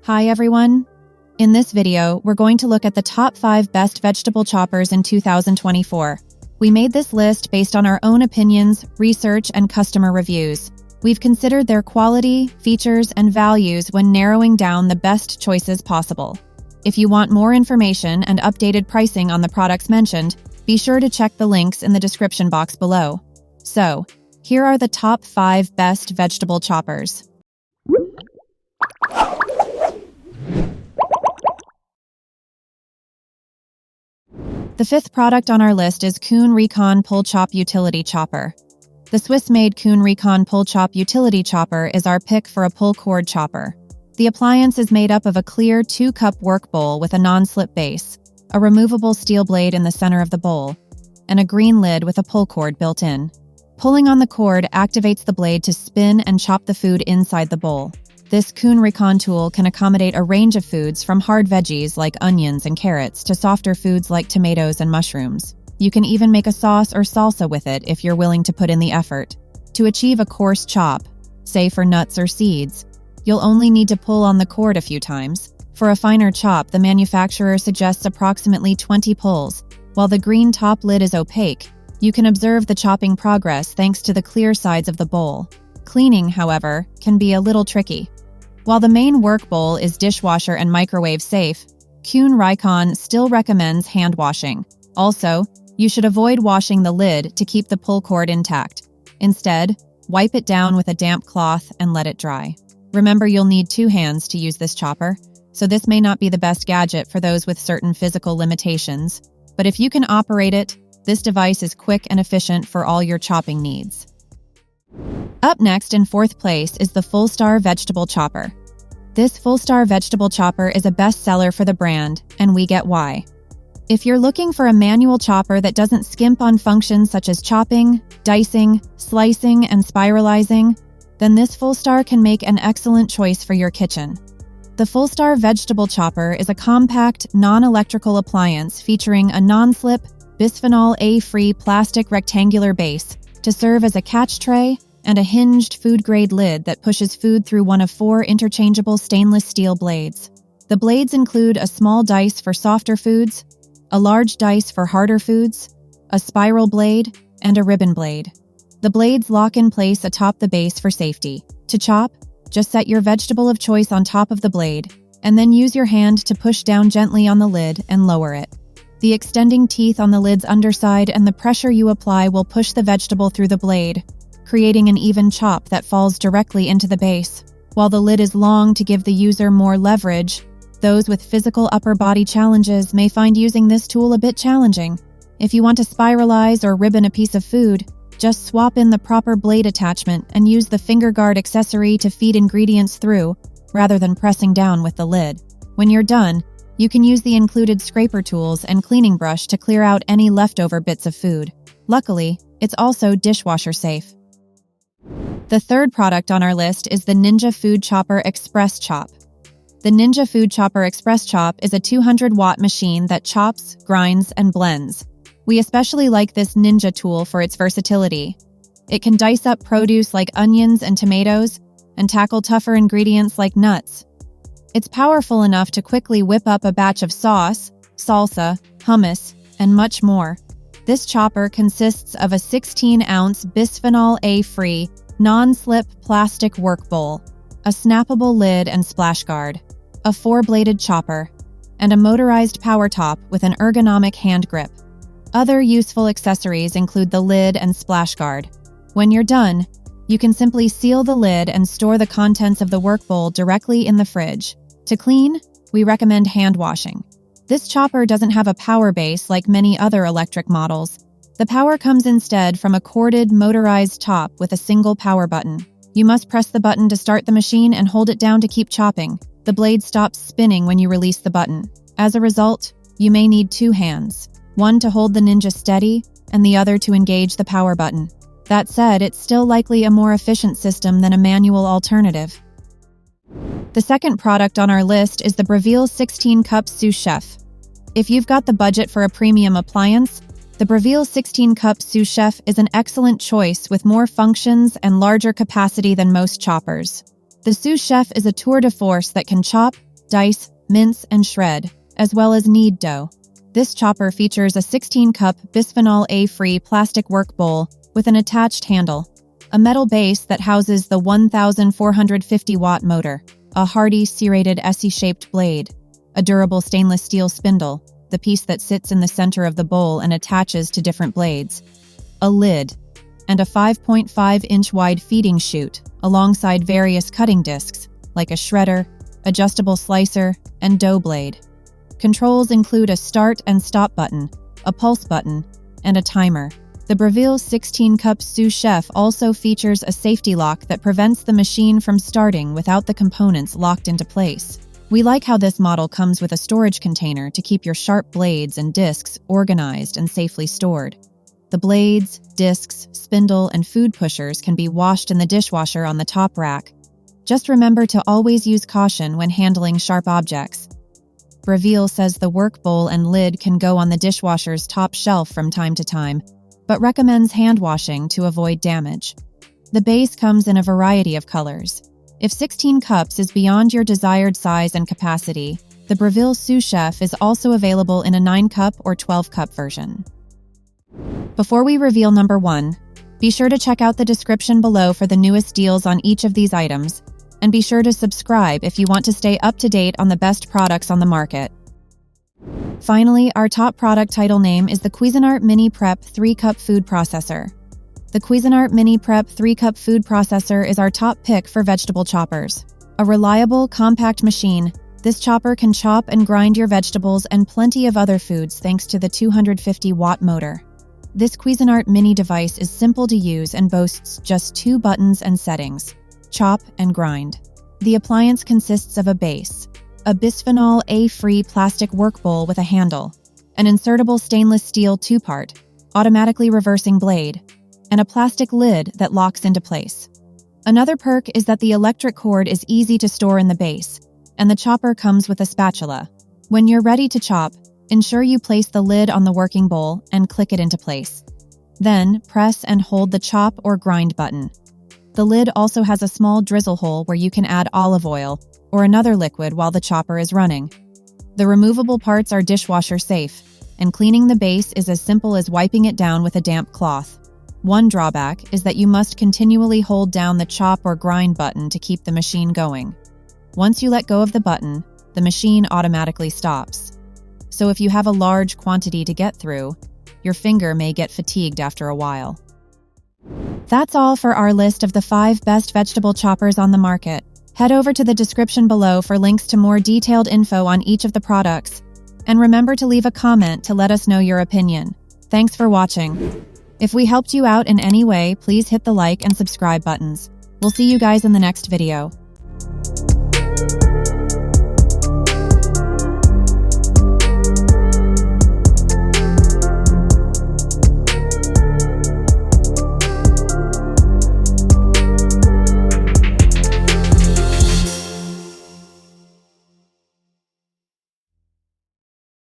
Hi everyone! In this video, we're going to look at the top 5 best vegetable choppers in 2024. We made this list based on our own opinions, research, and customer reviews. We've considered their quality, features, and values when narrowing down the best choices possible. If you want more information and updated pricing on the products mentioned, be sure to check the links in the description box below. So, here are the top 5 best vegetable choppers. The 5th product on our list is Kuhn Rikon Pull Chop Utility Chopper. The Swiss-made Kuhn Rikon Pull Chop Utility Chopper is our pick for a pull cord chopper. The appliance is made up of a clear 2-cup work bowl with a non-slip base, a removable steel blade in the center of the bowl, and a green lid with a pull cord built in. Pulling on the cord activates the blade to spin and chop the food inside the bowl. This Kuhn Rikon tool can accommodate a range of foods from hard veggies like onions and carrots to softer foods like tomatoes and mushrooms. You can even make a sauce or salsa with it if you're willing to put in the effort. To achieve a coarse chop, say for nuts or seeds, you'll only need to pull on the cord a few times. For a finer chop, the manufacturer suggests approximately 20 pulls. While the green top lid is opaque, you can observe the chopping progress thanks to the clear sides of the bowl. Cleaning, however, can be a little tricky. While the main work bowl is dishwasher and microwave safe, Kuhn Rikon still recommends hand washing. Also, you should avoid washing the lid to keep the pull cord intact. Instead, wipe it down with a damp cloth and let it dry. Remember, you'll need 2 hands to use this chopper, so this may not be the best gadget for those with certain physical limitations. But if you can operate it, this device is quick and efficient for all your chopping needs. Up next in 4th place is the Fullstar Vegetable Chopper. This Fullstar Vegetable Chopper is a bestseller for the brand, and we get why. If you're looking for a manual chopper that doesn't skimp on functions such as chopping, dicing, slicing, and spiralizing, then this Fullstar can make an excellent choice for your kitchen. The Fullstar Vegetable Chopper is a compact, non-electrical appliance featuring a non-slip, bisphenol A-free plastic rectangular base to serve as a catch tray and a hinged food-grade lid that pushes food through one of 4 interchangeable stainless steel blades. The blades include a small dice for softer foods, a large dice for harder foods, a spiral blade, and a ribbon blade. The blades lock in place atop the base for safety. To chop, just set your vegetable of choice on top of the blade, and then use your hand to push down gently on the lid and lower it. The extending teeth on the lid's underside and the pressure you apply will push the vegetable through the blade, creating an even chop that falls directly into the base. While the lid is long to give the user more leverage, those with physical upper body challenges may find using this tool a bit challenging. If you want to spiralize or ribbon a piece of food, just swap in the proper blade attachment and use the finger guard accessory to feed ingredients through, rather than pressing down with the lid. When you're done, you can use the included scraper tools and cleaning brush to clear out any leftover bits of food. Luckily, it's also dishwasher safe. The 3rd product on our list is the Ninja Food Chopper Express Chop. The Ninja Food Chopper Express Chop is a 200-watt machine that chops, grinds, and blends. We especially like this Ninja tool for its versatility. It can dice up produce like onions and tomatoes and tackle tougher ingredients like nuts. It's powerful enough to quickly whip up a batch of sauce, salsa, hummus, and much more. This chopper consists of a 16-ounce bisphenol A-free, non-slip plastic work bowl, a snappable lid and splash guard, a 4-bladed chopper, and a motorized power top with an ergonomic hand grip. Other useful accessories include the lid and splash guard. When you're done, you can simply seal the lid and store the contents of the work bowl directly in the fridge. To clean, we recommend hand washing. This chopper doesn't have a power base like many other electric models. The power comes instead from a corded, motorized top with a single power button. You must press the button to start the machine and hold it down to keep chopping. The blade stops spinning when you release the button. As a result, you may need 2 hands, one to hold the Ninja steady and the other to engage the power button. That said, it's still likely a more efficient system than a manual alternative. The 2nd product on our list is the Breville 16-cup Sous Chef. If you've got the budget for a premium appliance, the Breville 16-cup Sous Chef is an excellent choice with more functions and larger capacity than most choppers. The Sous Chef is a tour de force that can chop, dice, mince, and shred, as well as knead dough. This chopper features a 16-cup bisphenol A-free plastic work bowl with an attached handle, a metal base that houses the 1,450-watt motor, a hardy serrated SE-shaped blade, a durable stainless steel spindle, the piece that sits in the center of the bowl and attaches to different blades, a lid, and a 5.5-inch wide feeding chute, alongside various cutting discs, like a shredder, adjustable slicer, and dough blade. Controls include a start and stop button, a pulse button, and a timer. The Breville 16-cup Sous Chef also features a safety lock that prevents the machine from starting without the components locked into place. We like how this model comes with a storage container to keep your sharp blades and discs organized and safely stored. The blades, discs, spindle, and food pushers can be washed in the dishwasher on the top rack. Just remember to always use caution when handling sharp objects. Breville says the work bowl and lid can go on the dishwasher's top shelf from time to time, but recommends hand washing to avoid damage. The base comes in a variety of colors. If 16 cups is beyond your desired size and capacity, the Breville Sous Chef is also available in a 9-cup or 12-cup version. Before we reveal number 1, be sure to check out the description below for the newest deals on each of these items, and be sure to subscribe if you want to stay up to date on the best products on the market. Finally, our top product title name is the Cuisinart Mini Prep 3-cup food processor. The Cuisinart Mini Prep 3-cup food processor is our top pick for vegetable choppers. A reliable, compact machine, this chopper can chop and grind your vegetables and plenty of other foods thanks to the 250-watt motor. This Cuisinart Mini device is simple to use and boasts just 2 buttons and settings: chop and grind. The appliance consists of a base, a bisphenol A-free plastic work bowl with a handle, an insertable stainless steel 2-part, automatically reversing blade, and a plastic lid that locks into place. Another perk is that the electric cord is easy to store in the base, and the chopper comes with a spatula. When you're ready to chop, ensure you place the lid on the working bowl and click it into place. Then, press and hold the chop or grind button. The lid also has a small drizzle hole where you can add olive oil or another liquid while the chopper is running. The removable parts are dishwasher safe, and cleaning the base is as simple as wiping it down with a damp cloth. One drawback is that you must continually hold down the chop or grind button to keep the machine going. Once you let go of the button, the machine automatically stops. So if you have a large quantity to get through, your finger may get fatigued after a while. That's all for our list of the 5 best vegetable choppers on the market. Head over to the description below for links to more detailed info on each of the products. And remember to leave a comment to let us know your opinion. Thanks for watching. If we helped you out in any way, please hit the like and subscribe buttons. We'll see you guys in the next video.